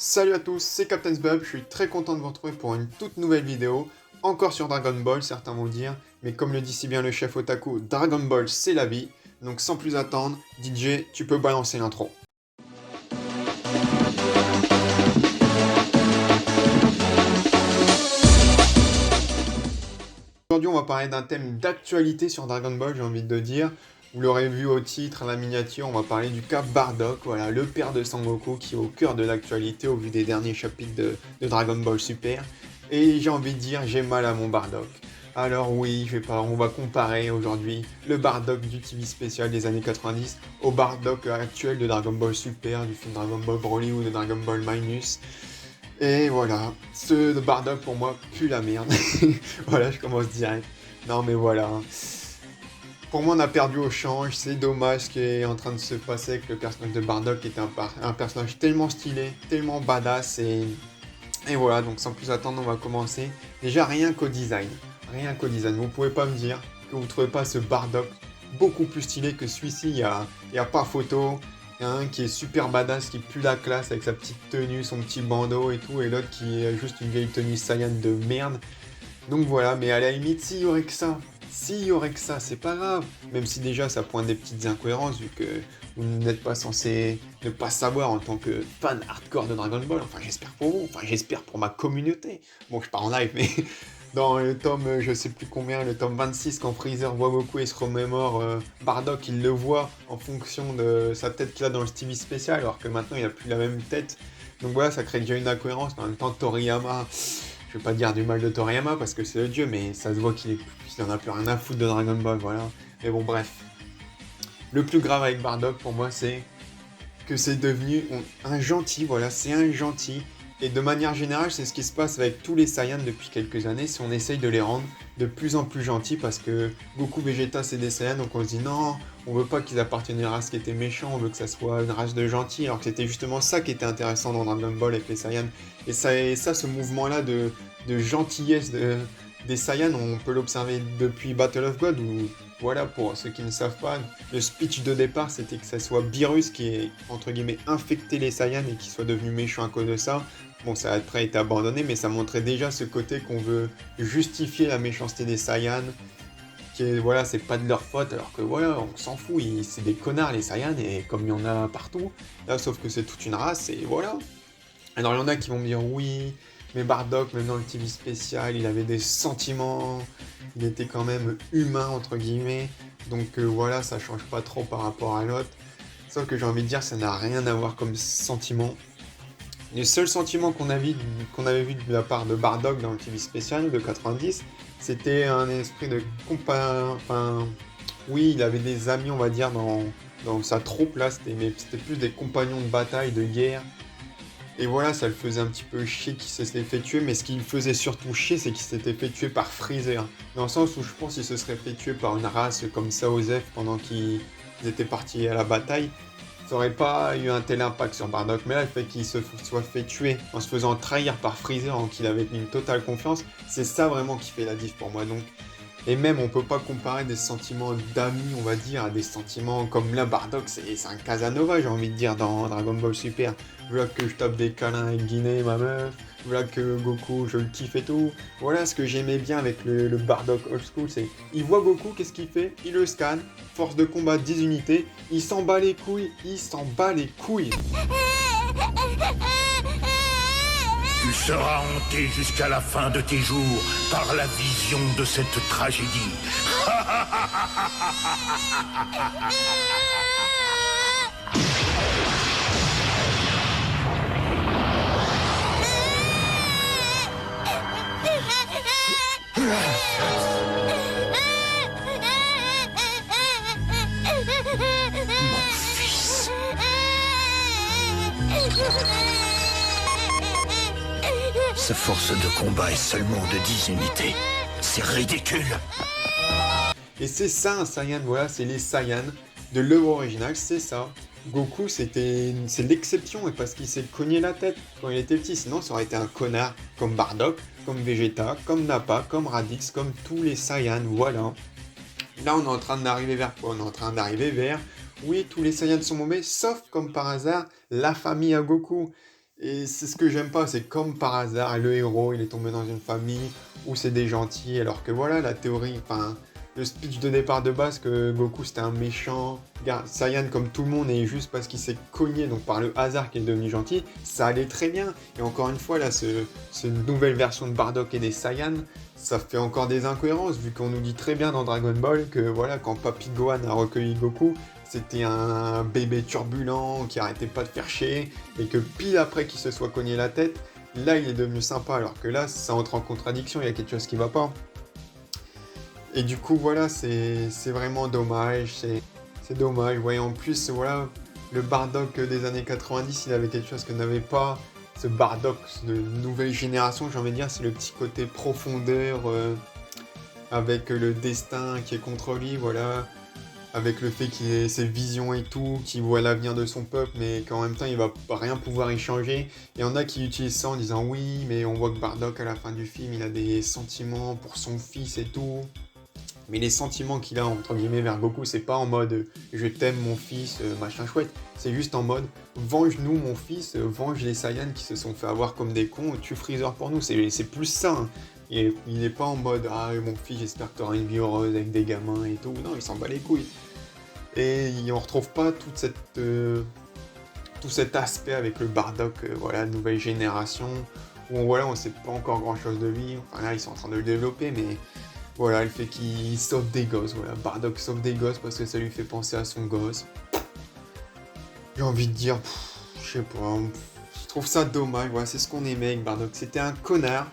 Salut à tous, c'est Captain Bub, je suis très content de vous retrouver pour une toute nouvelle vidéo, encore sur Dragon Ball, certains vont dire, mais comme le dit si bien le chef Otaku, Dragon Ball c'est la vie, donc sans plus attendre, DJ, tu peux balancer l'intro. Aujourd'hui on va parler d'un thème d'actualité sur Dragon Ball, j'ai envie de dire. Vous l'aurez vu au titre, à la miniature, on va parler du cas Bardock, voilà, le père de Sangoku qui est au cœur de l'actualité au vu des derniers chapitres de Dragon Ball Super. Et j'ai envie de dire, j'ai mal à mon Bardock. Alors oui, on va comparer aujourd'hui le Bardock du TV spécial des années 90 au Bardock actuel de Dragon Ball Super, du film Dragon Ball Broly ou de Dragon Ball Minus. Et voilà, ce Bardock pour moi pue la merde. Voilà, je commence direct. Non mais voilà. Pour moi, on a perdu au change. C'est dommage ce qui est en train de se passer avec le personnage de Bardock, qui était un personnage tellement stylé, tellement badass. Et voilà, donc sans plus attendre, on va commencer. Déjà, rien qu'au design. Rien qu'au design. Vous pouvez pas me dire que vous trouvez pas ce Bardock beaucoup plus stylé que celui-ci. Il y a pas photo. Il y en a un qui est super badass, qui pue la classe avec sa petite tenue, son petit bandeau et tout. Et l'autre qui est juste une vieille tenue Saiyan de merde. Donc voilà, mais à la limite, s'il y aurait que ça, c'est pas grave. Même si déjà ça pointe des petites incohérences, vu que vous n'êtes pas censé ne pas savoir en tant que fan hardcore de Dragon Ball. Enfin, j'espère pour vous, enfin, j'espère pour ma communauté. Bon, je pars en live, mais dans le tome, je sais plus combien, le tome 26, quand Freezer voit Goku et se remémore Bardock, il le voit en fonction de sa tête qu'il a dans le TV spécial, alors que maintenant il a plus la même tête. Donc voilà, ça crée déjà une incohérence, mais en même temps, Toriyama. Je vais pas dire du mal de Toriyama parce que c'est le dieu, mais ça se voit qu'il en a plus rien à foutre de Dragon Ball, voilà. Mais bon, bref. Le plus grave avec Bardock pour moi, c'est que c'est devenu un gentil, voilà, c'est un gentil. Et de manière générale, c'est ce qui se passe avec tous les Saiyans depuis quelques années, si on essaye de les rendre de plus en plus gentils, parce que Goku, Vegeta, c'est des Saiyans, donc on se dit non, on veut pas qu'ils appartiennent à une race qui était méchante, on veut que ça soit une race de gentils, alors que c'était justement ça qui était intéressant dans Dragon Ball avec les Saiyans. Et ça ce mouvement-là de gentillesse des Saiyans, on peut l'observer depuis Battle of God, où voilà, pour ceux qui ne savent pas, le speech de départ, c'était que ça soit Beerus qui ait, entre guillemets, infecté les Saiyans et qui soit devenu méchant à cause de ça. Bon, ça a après été abandonné, mais ça montrait déjà ce côté qu'on veut justifier la méchanceté des Saiyans, qui est, voilà, c'est pas de leur faute, alors que voilà, on s'en fout, c'est des connards les Saiyans, et comme il y en a partout, là, sauf que c'est toute une race, et voilà. Alors il y en a qui vont me dire oui, mais Bardock, même dans le TV spécial, il avait des sentiments, il était quand même humain, entre guillemets, donc voilà, ça change pas trop par rapport à l'autre. Sauf que j'ai envie de dire, ça n'a rien à voir comme sentiment. Le seul sentiment qu'on avait vu de la part de Bardock dans le TV spécial de 90, c'était un esprit de enfin, oui, il avait des amis, on va dire, dans sa troupe là, c'était plus des compagnons de bataille, de guerre. Et voilà, ça le faisait un petit peu chier qu'il s'était fait tuer, mais ce qui le faisait surtout chier, c'est qu'il s'était fait tuer par Freezer. Dans le sens où je pense qu'il se serait fait tuer par une race comme Saozef pendant qu'ils étaient partis à la bataille, ça aurait pas eu un tel impact sur Bardock. Mais là, le fait qu'il se soit fait tuer en se faisant trahir par Freezer, en qui il avait une totale confiance, c'est ça vraiment qui fait la diff pour moi. Donc, et même, on peut pas comparer des sentiments d'amis, on va dire, à des sentiments comme là, Bardock, c'est un Casanova, j'ai envie de dire, dans Dragon Ball Super. Voilà que je tape des câlins avec Guinée, ma meuf. Voilà que Goku, je le kiffe et tout. Voilà ce que j'aimais bien avec le Bardock Old School, c'est il voit Goku, qu'est-ce qu'il fait? Il le scanne, force de combat 10 unités, il s'en bat les couilles, il s'en bat les couilles. Tu seras hanté jusqu'à la fin de tes jours par la vision de cette tragédie. Mon fils. Sa force de combat est seulement de 10 unités. C'est ridicule. Et c'est ça un Saiyan, voilà, c'est les Saiyans de l'œuvre originale, c'est ça. Goku, c'est l'exception, et parce qu'il s'est cogné la tête quand il était petit, sinon ça aurait été un connard comme Bardock, comme Vegeta, comme Nappa, comme Raditz, comme tous les Saiyans, voilà. Là, on est en train d'arriver vers quoi? On est en train d'arriver vers, oui, tous les Saiyans sont mauvais, sauf comme par hasard, la famille à Goku. Et c'est ce que j'aime pas, c'est comme par hasard, le héros, il est tombé dans une famille où c'est des gentils, alors que voilà, la théorie, enfin, le speech de départ de base que Goku c'était un méchant, Saiyan comme tout le monde, et juste parce qu'il s'est cogné, donc par le hasard qu'il est devenu gentil, ça allait très bien. Et encore une fois, là, cette nouvelle version de Bardock et des Saiyans, ça fait encore des incohérences, vu qu'on nous dit très bien dans Dragon Ball que voilà, quand Papy Gohan a recueilli Goku, c'était un bébé turbulent qui arrêtait pas de faire chier, et que pile après qu'il se soit cogné la tête, là il est devenu sympa, alors que là ça entre en contradiction, il y a quelque chose qui va pas. Et du coup voilà, c'est vraiment dommage, c'est dommage. Ouais, en plus, voilà, le Bardock des années 90, il avait quelque chose que n'avait pas ce Bardock de nouvelle génération, j'ai envie de dire, c'est le petit côté profondeur, avec le destin qui est contre lui, voilà, avec le fait qu'il ait ses visions et tout, qu'il voit l'avenir de son peuple, mais qu'en même temps il va rien pouvoir y changer. Il y en a qui utilisent ça en disant oui, mais on voit que Bardock à la fin du film, il a des sentiments pour son fils et tout. Mais les sentiments qu'il a entre guillemets vers Goku, c'est pas en mode je t'aime mon fils, machin chouette. C'est juste en mode venge-nous mon fils, venge les Saiyans qui se sont fait avoir comme des cons, tue Freezer pour nous. C'est plus ça. Hein. Il est pas en mode ah mon fils, j'espère que t'auras une vie heureuse avec des gamins et tout. Non, il s'en bat les couilles. Et on retrouve pas tout cet aspect avec le Bardock, voilà, nouvelle génération, où voilà, on sait pas encore grand chose de lui. Enfin là, ils sont en train de le développer, mais voilà, le fait qu'il sauve des gosses, voilà, Bardock sauve des gosses parce que ça lui fait penser à son gosse. J'ai envie de dire, je sais pas, je trouve ça dommage, voilà, c'est ce qu'on aimait avec Bardock. C'était un connard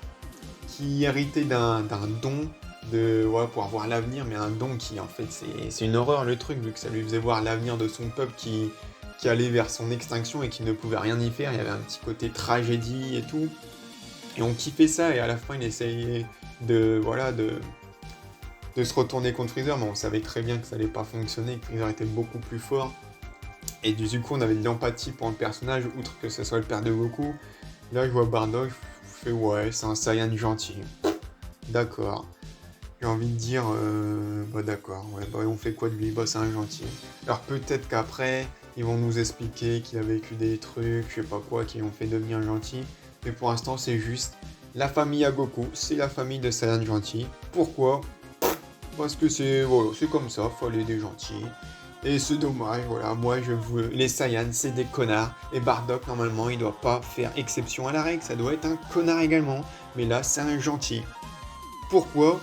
qui héritait d'un don de, voilà, pour avoir l'avenir, mais un don qui, en fait, c'est une horreur le truc, vu que ça lui faisait voir l'avenir de son peuple qui allait vers son extinction et qui ne pouvait rien y faire. Il y avait un petit côté tragédie et tout. Et on kiffait ça, et à la fin, il essayait de, voilà, de se retourner contre Freezer, mais on savait très bien que ça allait pas fonctionner, que Freezer était beaucoup plus fort. Et du coup, on avait de l'empathie pour le personnage, outre que ce soit le père de Goku. Là, je vois Bardock, je fais ouais, c'est un Saiyan gentil. D'accord. J'ai envie de dire, bah d'accord, ouais, bah on fait quoi de lui? Bah c'est un gentil. Alors peut-être qu'après, ils vont nous expliquer qu'il a vécu des trucs, je sais pas quoi, qui l'ont fait devenir gentil. Mais pour l'instant, c'est juste la famille à Goku, c'est la famille de Saiyan gentil. Pourquoi? Parce que c'est voilà, c'est comme ça, faut aller des gentils. Et c'est dommage, voilà, moi je veux. Les Saiyans, c'est des connards. Et Bardock, normalement, il doit pas faire exception à la règle, ça doit être un connard également. Mais là, c'est un gentil. Pourquoi?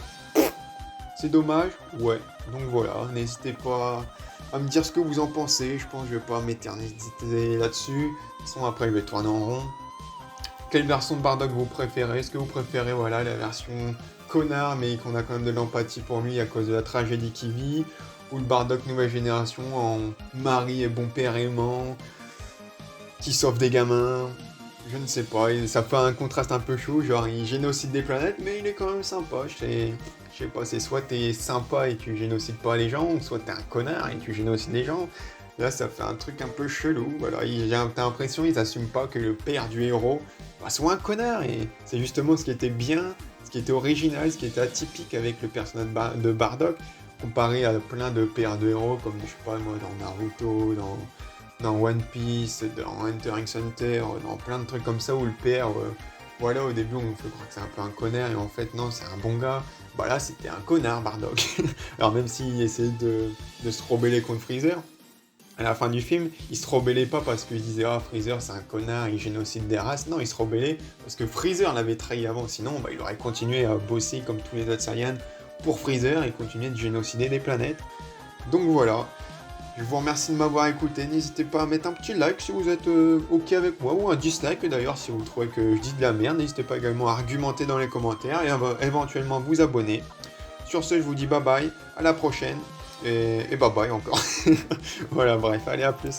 C'est dommage? Ouais. Donc voilà, n'hésitez pas à me dire ce que vous en pensez. Je pense que je vais pas m'éterniser là-dessus. De toute façon, après, je vais tourner en rond. Quelle version de Bardock vous préférez? Est-ce que vous préférez, voilà, la version connard, mais qu'on a quand même de l'empathie pour lui à cause de la tragédie qu'il vit? Ou le Bardock nouvelle génération en mari et bon père aimant, qui sauve des gamins? Je ne sais pas, ça fait un contraste un peu chaud, genre il génocide des planètes, mais il est quand même sympa. Je sais pas, c'est soit t'es sympa et tu génocides pas les gens, ou soit t'es un connard et tu génocides les gens. Là, ça fait un truc un peu chelou. Voilà, t'as l'impression qu'ils assument pas que le père du héros soit un connard. Et c'est justement ce qui était bien, ce qui était original, ce qui était atypique avec le personnage de Bardock, comparé à plein de pères de héros, comme je sais pas moi, dans Naruto, dans One Piece, dans Hunter x Hunter, dans plein de trucs comme ça où le père, voilà, au début on fait croire que c'est un peu un connard et en fait non, c'est un bon gars. Bah là c'était un connard Bardock. Alors même s'il essayait de se rebeller contre Freezer, à la fin du film, il se rebellait pas parce qu'il disait ah Freezer c'est un connard, il génocide des races. Non, il se rebellait parce que Freezer l'avait trahi avant, sinon bah, il aurait continué à bosser comme tous les autres Saiyans pour Freezer et continuer de génocider des planètes. Donc voilà. Je vous remercie de m'avoir écouté, n'hésitez pas à mettre un petit like si vous êtes ok avec moi, ou un dislike d'ailleurs si vous trouvez que je dis de la merde, n'hésitez pas également à argumenter dans les commentaires et à éventuellement vous abonner. Sur ce, je vous dis bye bye, à la prochaine, et bye bye encore. Voilà, bref, allez à plus.